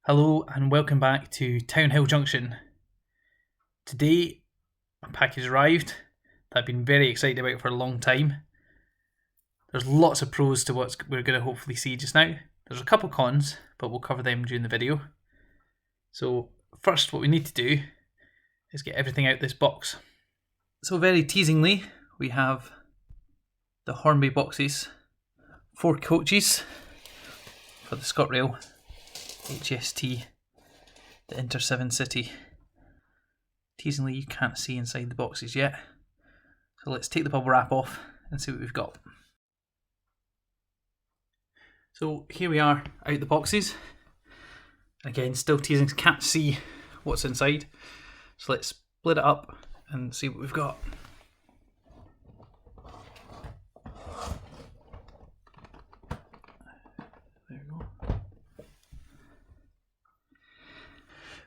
Hello and welcome back to Townhill Junction. Today a package arrived that I've been very excited about for a long time. There's lots of pros to what we're going to hopefully see just now. There's a couple cons, but we'll cover them during the video. So first what we need to do is get everything out this box. So very teasingly we have the Hornby boxes, 4 coaches for the ScotRail HST, the Inter 7 City. Teasingly, you can't see inside the boxes yet. So let's take the bubble wrap off and see what we've got. So here we are out the boxes. Again, still teasing, can't see what's inside. So let's split it up and see what we've got.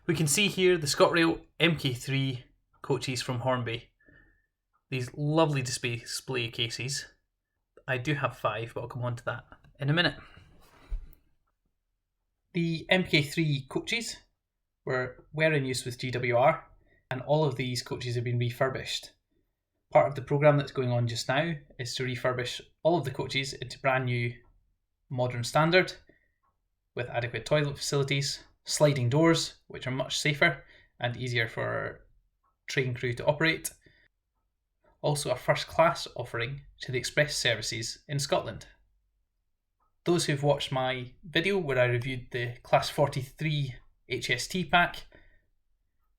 We can see here the ScotRail Mk3 coaches from Hornby. These lovely display cases. I do have 5, but I'll come on to that in a minute. The Mk3 coaches were in use with GWR, and all of these coaches have been refurbished. Part of the programme that's going on just now is to refurbish all of the coaches into brand new modern standard with adequate toilet facilities, sliding doors, which are much safer and easier for train crew to operate. Also a first class offering to the express services in Scotland. Those who've watched my video where I reviewed the Class 43 HST pack,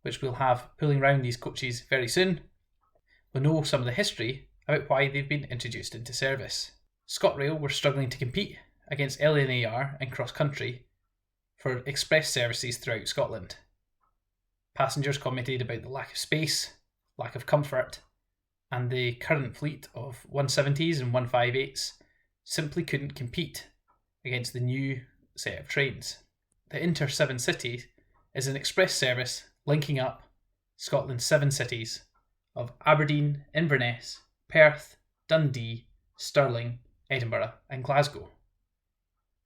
which we'll have pulling round these coaches very soon, will know some of the history about why they've been introduced into service. ScotRail were struggling to compete against LNAR and cross country for express services throughout Scotland. Passengers commented about the lack of space, lack of comfort, and the current fleet of 170s and 158s simply couldn't compete against the new set of trains. The Inter 7 City is an express service linking up Scotland's 7 cities of Aberdeen, Inverness, Perth, Dundee, Stirling, Edinburgh and Glasgow,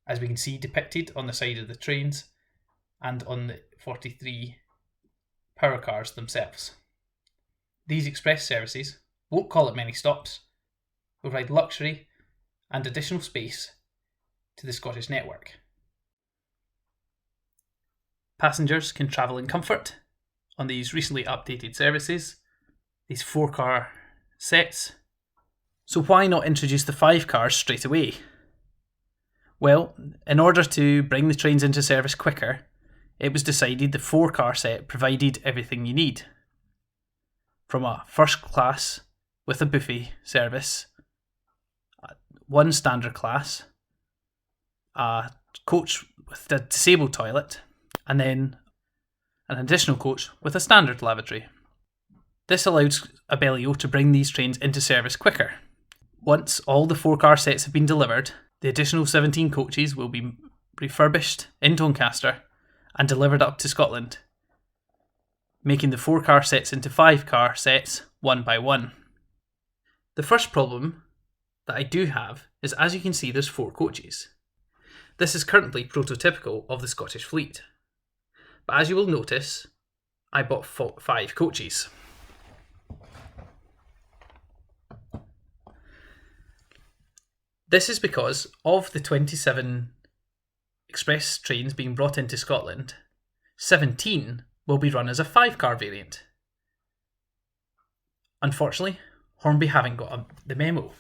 as we can see depicted on the side of the trains and on the 43 power cars themselves. These express services won't call at many stops, provide luxury and additional space to the Scottish network. Passengers can travel in comfort on these recently updated services, these 4-car sets. So why not introduce the 5 cars straight away? Well, in order to bring the trains into service quicker, it was decided the 4-car set provided everything you need. From a first class with a buffet service, 1 standard class, a coach with a disabled toilet, and then an additional coach with a standard lavatory. This allows Abellio to bring these trains into service quicker. Once all the 4-car sets have been delivered, the additional 17 coaches will be refurbished in Doncaster and delivered up to Scotland, making the 4-car sets into 5-car sets one by one. The first problem that I do have is, as you can see, there's 4 coaches. This is currently prototypical of the Scottish fleet. But as you will notice, I bought 5 coaches. This is because of the 27 express trains being brought into Scotland, 17 will be run as a 5-car variant. Unfortunately, Hornby haven't got the memo.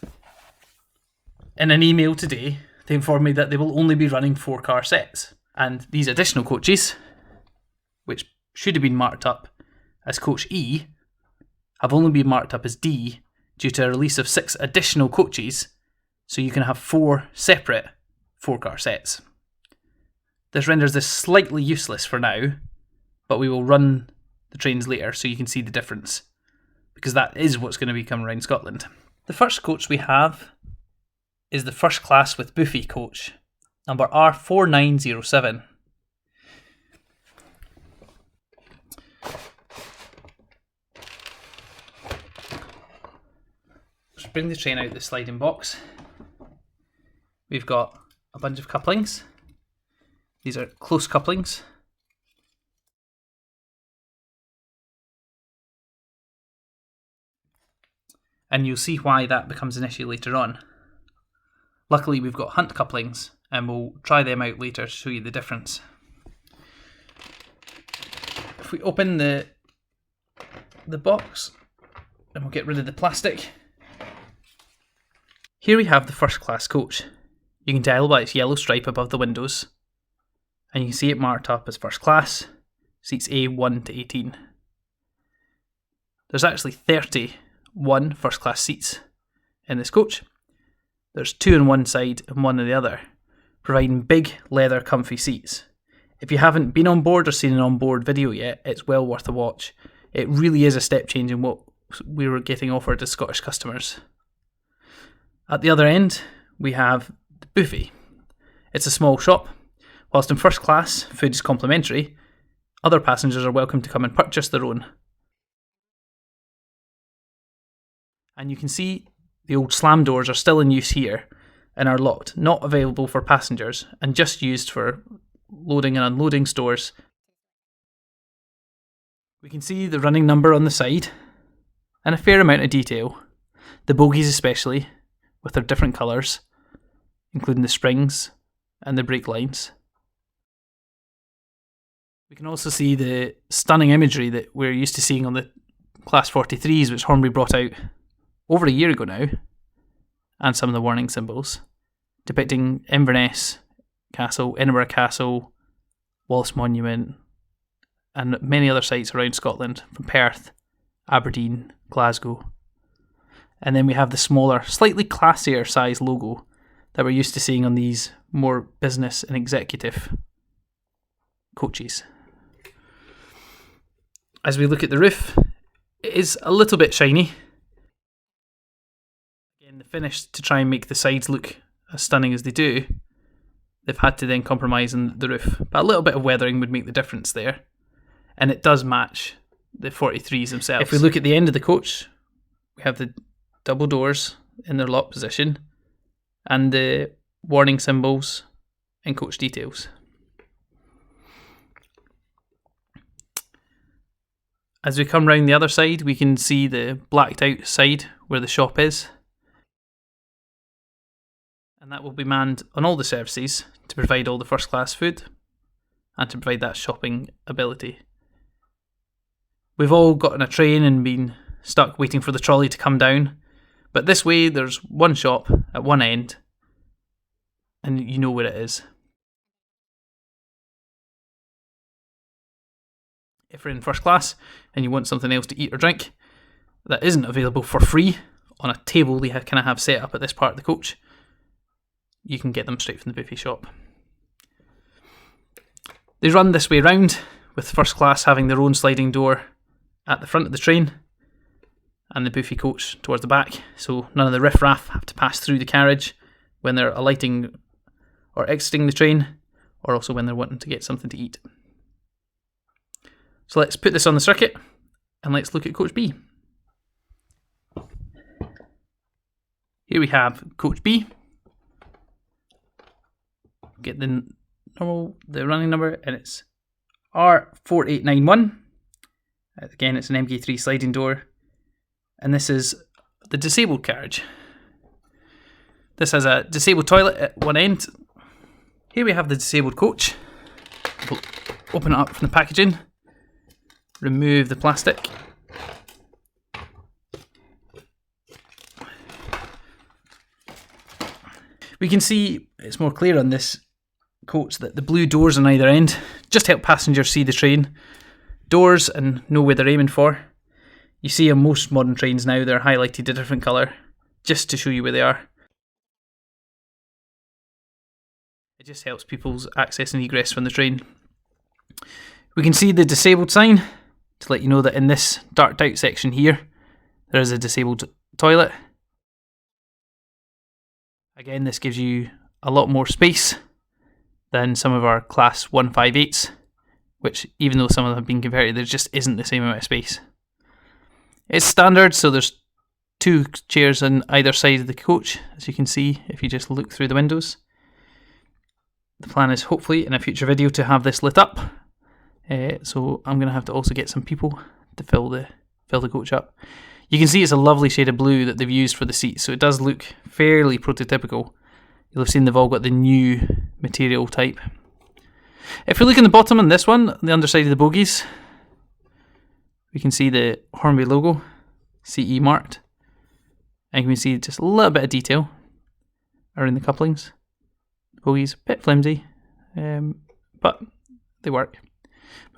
In an email today, they informed me that they will only be running 4-car sets, and these additional coaches, which should have been marked up as Coach E, have only been marked up as D due to a release of 6 additional coaches, so you can have 4 separate 4-car sets. This renders this slightly useless for now, but we will run the trains later so you can see the difference, because that is what's going to be coming around Scotland. The first coach we have is the first class with buffet coach, number R4907. Let's bring the train out the sliding box. We've got a bunch of couplings. These are close couplings and you'll see why that becomes an issue later on. Luckily we've got Hunt couplings, and we'll try them out later to show you the difference. If we open the box, and we'll get rid of the plastic. Here we have the first class coach. You can tell by its yellow stripe above the windows, and you can see it marked up as first class, seats A1 to 18. There's actually 31 first class seats in this coach. There's 2 on one side and 1 on the other, providing big leather comfy seats. If you haven't been on board or seen an on-board video yet, it's well worth a watch. It really is a step change in what we were getting offered as Scottish customers. At the other end, we have the buffet. It's a small shop. Whilst in first class, food is complimentary, other passengers are welcome to come and purchase their own. And you can see the old slam doors are still in use here and are locked, not available for passengers, and just used for loading and unloading stores. We can see the running number on the side, and a fair amount of detail. The bogies especially, with their different colours, including the springs and the brake lines. We can also see the stunning imagery that we're used to seeing on the Class 43s, which Hornby brought out over a year ago now, and some of the warning symbols, depicting Inverness Castle, Edinburgh Castle, Wallace Monument, and many other sites around Scotland, from Perth, Aberdeen, Glasgow. And then we have the smaller, slightly classier size logo that we're used to seeing on these more business and executive coaches. As we look at the roof, it is a little bit shiny. Again, the finish to try and make the sides look as stunning as they do, they've had to then compromise on the roof. But a little bit of weathering would make the difference there. And it does match the 43s themselves. If we look at the end of the coach, we have the double doors in their lock position and the warning symbols and coach details. As we come round the other side, we can see the blacked out side where the shop is. And that will be manned on all the services to provide all the first class food and to provide that shopping ability. We've all got on a train and been stuck waiting for the trolley to come down, but this way there's one shop at one end and you know where it is. If you're in first class and you want something else to eat or drink that isn't available for free on a table they kind of have set up at this part of the coach, you can get them straight from the buffet shop. They run this way round, with first class having their own sliding door at the front of the train and the buffet coach towards the back, so none of the riff-raff have to pass through the carriage when they're alighting or exiting the train, or also when they're wanting to get something to eat. So let's put this on the circuit and let's look at Coach B. Here we have Coach B. Get the running number, and it's R4891. Again, it's an Mk3 sliding door, and this is the disabled carriage. This has a disabled toilet at one end. Here we have the disabled coach. We'll open it up from the packaging, remove the plastic. We can see it's more clear on this coach that the blue doors on either end just help passengers see the train doors and know where they're aiming for. You see on most modern trains now they're highlighted a different colour just to show you where they are. It just helps people's access and egress from the train. We can see the disabled sign to let you know that in this darked out section here there is a disabled toilet. Again, this gives you a lot more space than some of our Class 158s, which, even though some of them have been converted, there just isn't the same amount of space. It's standard, so there's 2 chairs on either side of the coach, as you can see if you just look through the windows. The plan is hopefully in a future video to have this lit up, so I'm going to have to also get some people to fill the coach up. You can see it's a lovely shade of blue that they've used for the seats, so it does look fairly prototypical. You'll have seen they've all got the new material type. If we look in the bottom on this one, the underside of the bogies, we can see the Hornby logo, CE marked. And you can see just a little bit of detail around the couplings. The bogies, a bit flimsy, but they work.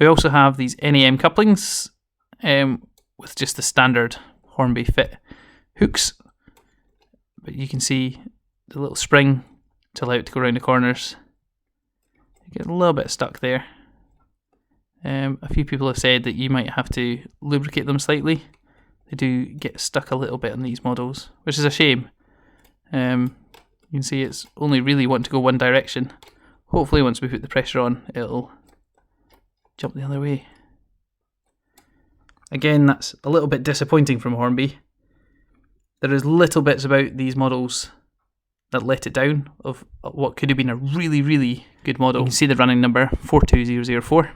We also have these NAM couplings with just the standard Hornby fit hooks. But you can see the little spring to allow it to go around the corners. You get a little bit stuck there. A few people have said that you might have to lubricate them slightly. They do get stuck a little bit on these models, which is a shame. You can see it's only really wanting to go one direction. Hopefully once we put the pressure on, it'll jump the other way. Again, that's a little bit disappointing from Hornby. There is little bits about these models that let it down of what could have been a really, really good model. You can see the running number 42004.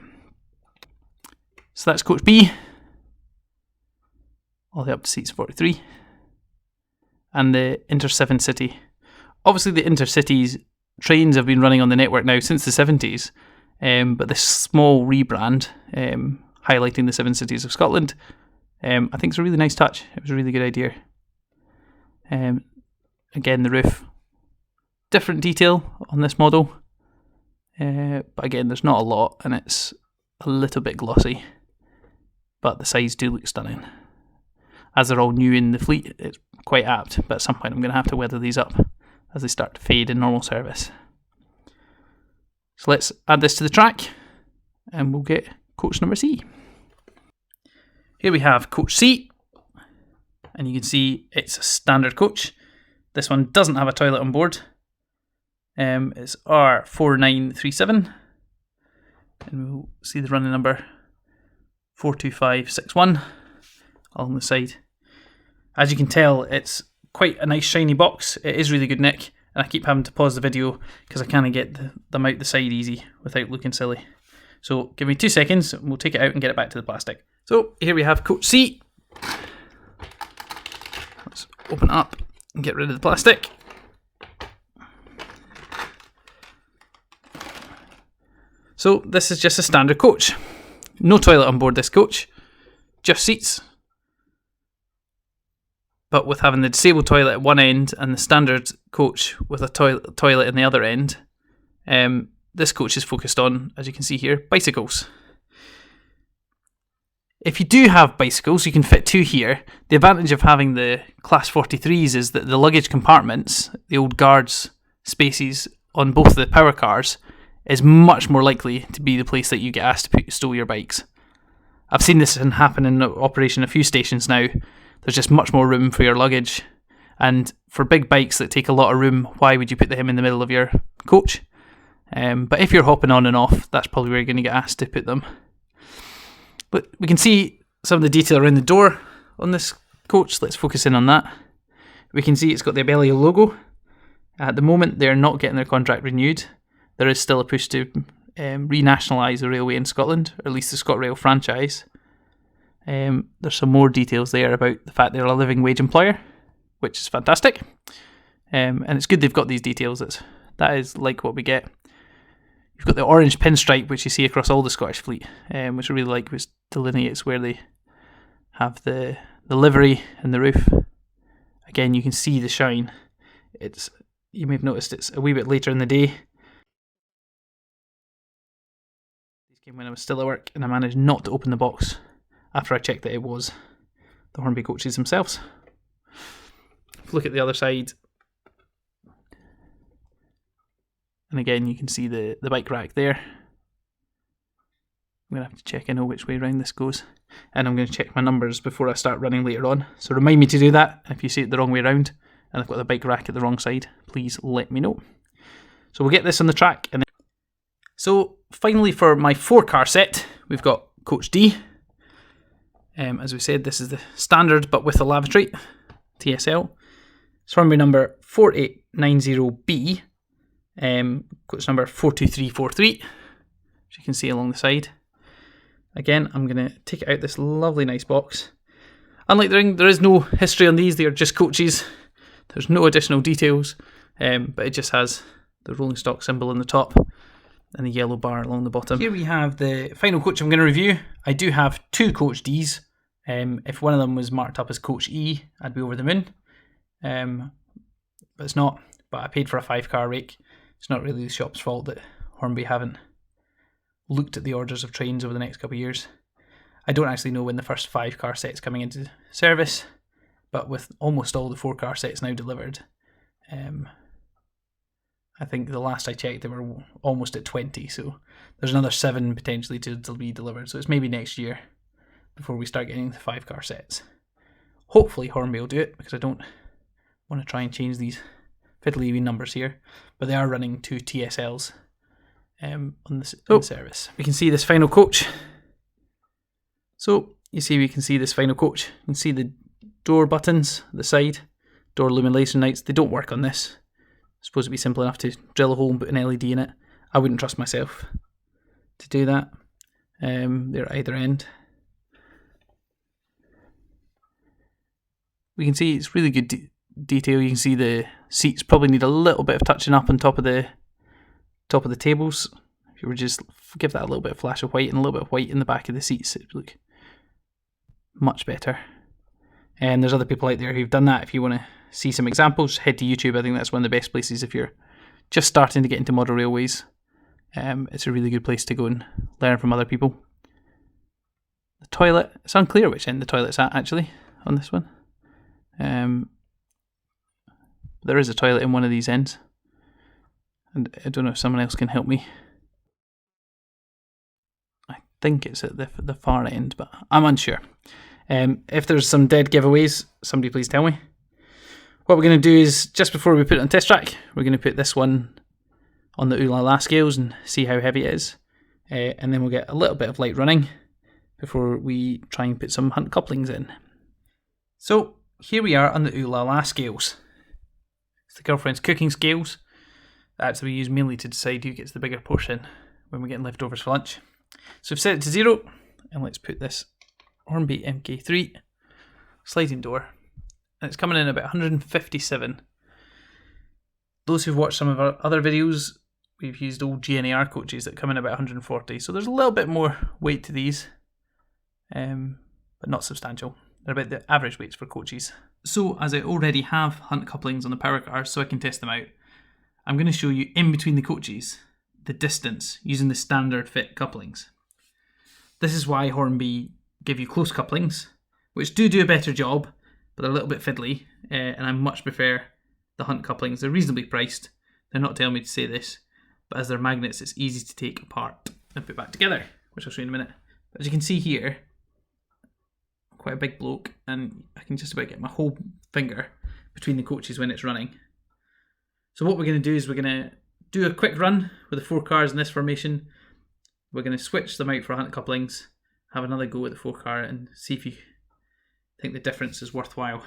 So that's coach B, all the way up to seats 43. And the Inter-7 City. Obviously the Intercities trains have been running on the network now since the 70s, but this small rebrand, highlighting the 7 cities of Scotland, I think it's a really nice touch. It was a really good idea. Again, the roof, different detail on this model, but again there's not a lot and it's a little bit glossy, but the sides do look stunning. As they're all new in the fleet, it's quite apt, but at some point I'm going to have to weather these up as they start to fade in normal service. So let's add this to the track and we'll get coach number C. Here we have coach C, and you can see it's a standard coach. This one doesn't have a toilet on board. It's R4937, and we'll see the running number 42561 along the side. As you can tell, it's quite a nice shiny box. It is really good nick, and I keep having to pause the video because I can't get them out the side easy without looking silly. So give me 2 seconds and we'll take it out and get it back to the plastic. So here we have coach C. Let's open it up and get rid of the plastic. So this is just a standard coach. No toilet on board this coach, just seats. But with having the disabled toilet at one end and the standard coach with a toilet in the other end, this coach is focused on, as you can see here, bicycles. If you do have bicycles, you can fit 2 here. The advantage of having the Class 43s is that the luggage compartments, the old guards spaces on both the power cars, is much more likely to be the place that you get asked to stow your bikes. I've seen this happen in operation a few stations now. There's just much more room for your luggage. And for big bikes that take a lot of room, why would you put them in the middle of your coach? But if you're hopping on and off, that's probably where you're going to get asked to put them. But we can see some of the detail around the door on this coach. Let's focus in on that. We can see it's got the Abellio logo. At the moment, they're not getting their contract renewed. There is still a push to renationalise the railway in Scotland, or at least the ScotRail franchise. There's some more details there about the fact they're a living wage employer, which is fantastic. And it's good they've got these details. That is like what we get. You've got the orange pinstripe, which you see across all the Scottish fleet, which I really like, which delineates where they have the livery and the roof. Again, you can see the shine. You may have noticed it's a wee bit later in the day. These came when I was still at work, and I managed not to open the box after I checked that it was the Hornby coaches themselves. If you look at the other side, and again you can see the bike rack there. I'm going to have to check I know which way around this goes, and I'm going to check my numbers before I start running later on, so remind me to do that. If you see it the wrong way around and I've got the bike rack at the wrong side, please let me know. So we'll get this on the track. So finally, for my 4-car set, we've got coach D. As we said, this is the standard but with the lavatory, TSL. It's Hornby number 4890B, coach number 42343, which you can see along the side. Again, I'm going to take it out this lovely nice box. Unlike the Ring, there is no history on these, they are just coaches. There's no additional details, but it just has the rolling stock symbol on the top and the yellow bar along the bottom. Here we have the final coach I'm going to review. I do have 2 Coach Ds. If one of them was marked up as Coach E, I'd be over the moon. But it's not. But I paid for a 5-car rake. It's not really the shop's fault that Hornby haven't looked at the orders of trains over the next couple of years. I don't actually know when the first 5-car set's coming into service, but with almost all the 4-car sets now delivered, I think the last I checked they were almost at 20, so there's another 7 potentially to be delivered, so it's maybe next year before we start getting the 5-car sets. Hopefully Hornby will do it, because I don't want to try and change these fiddly wee numbers here, but they are running 2 TSLs on the service. We can see this final coach. So you see we can see this final coach. You can see the door buttons, the side, door illumination lights. They don't work on this. It's supposed to be simple enough to drill a hole and put an LED in it. I wouldn't trust myself to do that. They're at either end. We can see it's really good detail. You can see the seats probably need a little bit of touching up on top of the tables. If you were just give that a little bit of flash of white and a little bit of white in the back of the seats, it would look much better. And there's other people out there who've done that. If you want to see some examples, head to YouTube. I think that's one of the best places if you're just starting to get into model railways. It's a really good place to go and learn from other people. The toilet, it's unclear which end the toilet's at actually on this one. There is a toilet in one of these ends, and I don't know if someone else can help me. I think it's at the far end, but I'm unsure. If there's some dead giveaways, somebody please tell me. What we're going to do is, just before we put it on test track, we're going to put this one on the ooh la la scales and see how heavy it is. And then we'll get a little bit of light running before we try and put some hunt couplings in. So here we are on the ooh la la scales. It's the girlfriend's cooking scales. That's what we use mainly to decide who gets the bigger portion when we're getting leftovers for lunch. So we've set it to 0, and let's put this Hornby Mk3 sliding door, and it's coming in about 157. Those who've watched some of our other videos, we've used old GNAR coaches that come in about 140, so there's a little bit more weight to these, but not substantial. They're about the average weights for coaches. So as I already have hunt couplings on the power cars so I can test them out, I'm going to show you in between the coaches the distance using the standard fit couplings. This is why Hornby give you close couplings, which do a better job, but they're a little bit fiddly, and I much prefer the hunt couplings. They're reasonably priced. They're not telling me to say this, but as they're magnets, it's easy to take apart and put back together, which I'll show you in a minute. But as you can see here, I'm quite a big bloke, and I can just about get my whole finger between the coaches when it's running. So what we're going to do is we're going to do a quick run with the 4 cars in this formation. We're going to switch them out for hunt couplings, have another go at the 4 car, and see if you think the difference is worthwhile.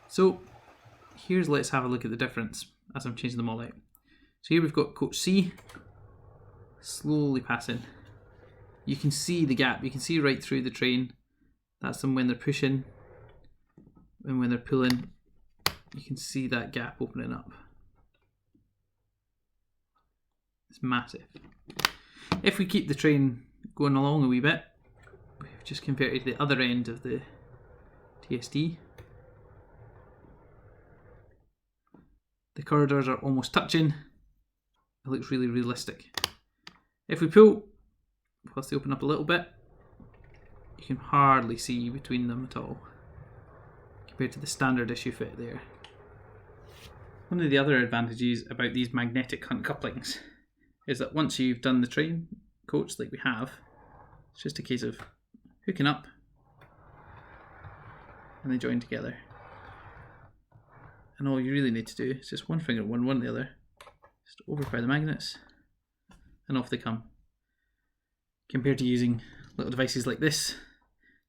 So let's have a look at the difference as I'm changing them all out. So here we've got coach C slowly passing. You can see the gap, you can see right through the train. That's them when they're pushing, and when they're pulling, you can see that gap opening up. It's massive. If we keep the train going along a wee bit, we've just converted the other end of the TSD. The corridors are almost touching. It looks really realistic. If we pull, whilst they open up a little bit, you can hardly see between them at all, compared to the standard issue fit there. One of the other advantages about these magnetic hunt couplings is that once you've done the train coach like we have, it's just a case of hooking up and they join together. And all you really need to do is just one finger at one the other, just overfire the magnets and off they come. Compared to using little devices like this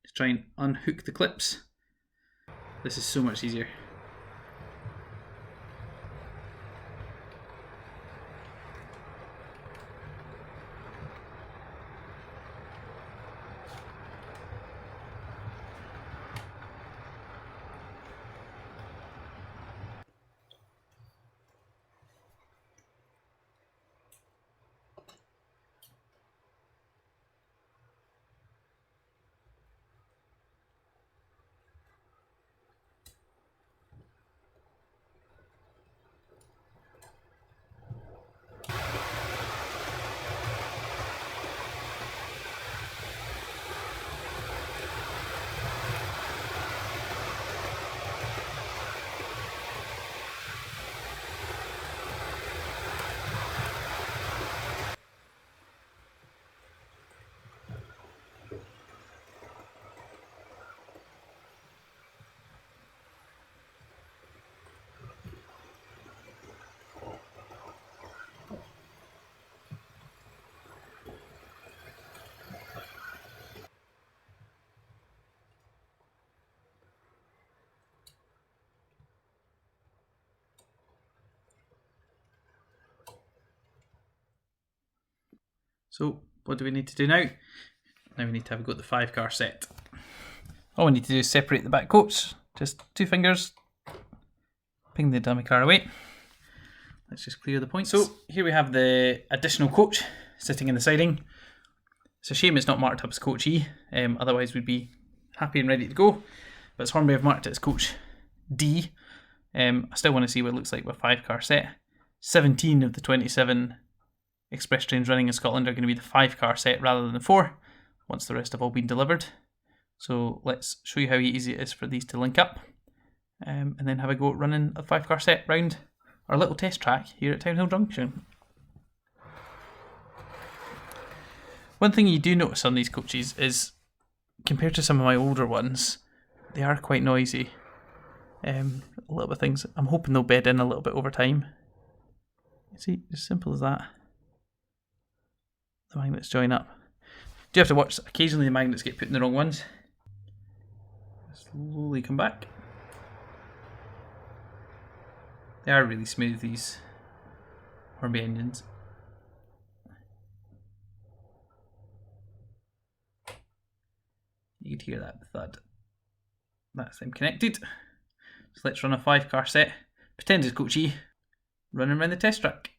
to try and unhook the clips, this is so much easier. So what do we need to do now? Now we need to have a go at the 5-car set. All we need to do is separate the back coach. Just 2 fingers, ping the dummy car away. Let's just clear the points. So here we have the additional coach sitting in the siding. It's a shame it's not marked up as coach E, otherwise we'd be happy and ready to go. But as Hornby have marked it as coach D. I still want to see what it looks like with a 5-car set. 17 of the 27 express trains running in Scotland are going to be the 5-car set rather than the 4, once the rest have all been delivered. So let's show you how easy it is for these to link up, and then have a go at running a 5-car set round our little test track here at Townhill Junction. One thing you do notice on these coaches is, compared to some of my older ones, they are quite noisy. A little bit of things, I'm hoping they'll bed in a little bit over time. You see, as simple as that. The magnets join up. Do have to watch, occasionally the magnets get put in the wrong ones. Slowly come back. They are really smooth, these Hornby engines. You could hear that thud. That's them connected. So let's run a 5-car set. Pretend it's coach E, running around the test track.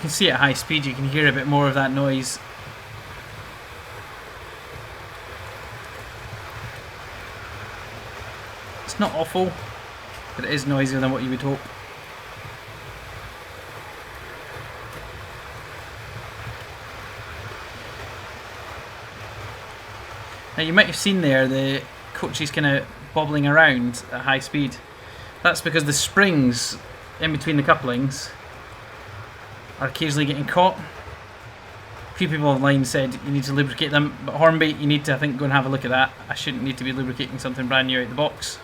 can see at high speed, you can hear a bit more of that noise. It's not awful, but it is noisier than what you would hope. Now you might have seen there the coaches kind of bobbling around at high speed. That's because the springs in between the couplings are occasionally getting caught. A few people online said you need to lubricate them, but Hornby, you need to, I think, go and have a look at that. I shouldn't need to be lubricating something brand new out the box.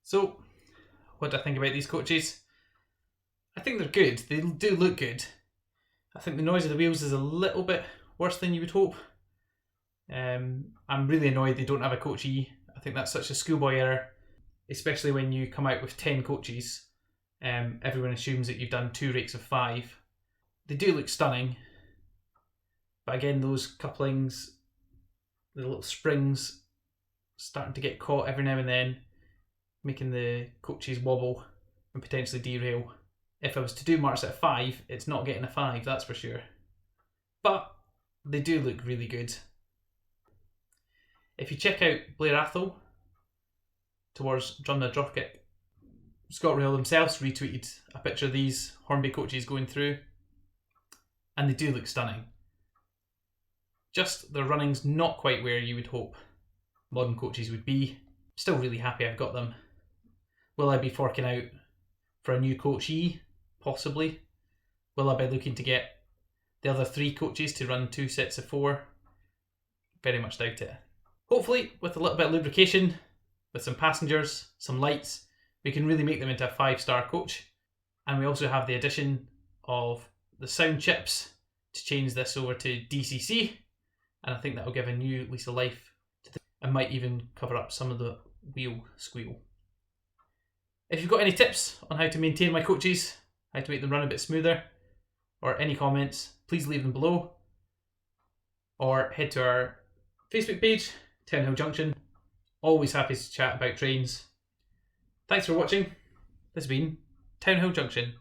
So, what do I think about these coaches? I think they're good. They do look good. I think the noise of the wheels is a little bit worse than you would hope. I'm really annoyed they don't have a coach E. I think that's such a schoolboy error, especially when you come out with 10 coaches. Everyone assumes that you've done 2 rakes of 5. They do look stunning, but again, those couplings, the little springs, starting to get caught every now and then, making the coaches wobble and potentially derail. If I was to do marks at a 5, it's not getting a 5, that's for sure. But they do look really good. If you check out Blair Athol towards Drumna Drokick, ScotRail themselves retweeted a picture of these Hornby coaches going through, and they do look stunning. Just the running's not quite where you would hope modern coaches would be. Still really happy I've got them. Will I be forking out for a new coach E? Possibly. Will I be looking to get the other 3 coaches to run 2 sets of 4? Very much doubt it. Hopefully, with a little bit of lubrication, with some passengers, some lights, we can really make them into a 5-star coach. And we also have the addition of the sound chips to change this over to DCC. And I think that will give a new lease of life to the, and might even cover up some of the wheel squeal. If you've got any tips on how to maintain my coaches, how to make them run a bit smoother, or any comments, please leave them below. Or head to our Facebook page, Townhill Junction. Always happy to chat about trains. Thanks for watching. This has been Townhill Junction.